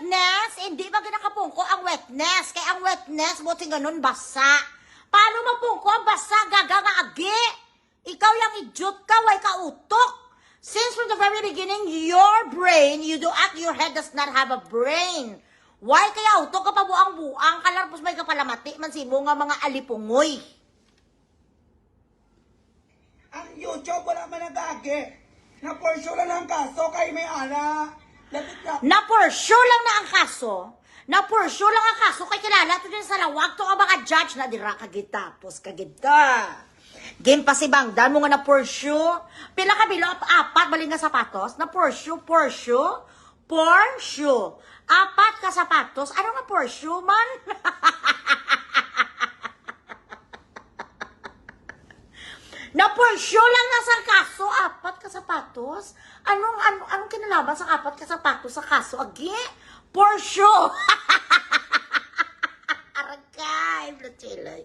wetness, hindi ba ginakapungko ang wetness? Kaya ang wetness, buti ganun, basa. Paano mapungko ang basa? Gaga nga agi. Ikaw yung idiot ka, way ka utok. Since from the very beginning, your brain, your head does not have a brain. Why kaya utok ka pa buang-buang? Kalarpos may kapalamati, man simo nga mga alipungoy. Ang YouTube wala man nagagi. Na for sure lang ang kaso kay may ara. Lapit na. Na for sure lang na ang kaso. Na for sure lang ang kaso. Kay kilala ito din sa lawag. To ka mga judge na dira kagitapos kagita. Game pa si Bangdan mo nga na for sure. Pila ka bilo, apat baling nga sapatos. Na for sure. Apat ka sapatos. Ano nga for sure man? Na for sure lang nasa kaso, apat ka sapatos? Anong kinalaban sa apat ka sapatos sa kaso? Agi? For sure! Aragay, Blachilay.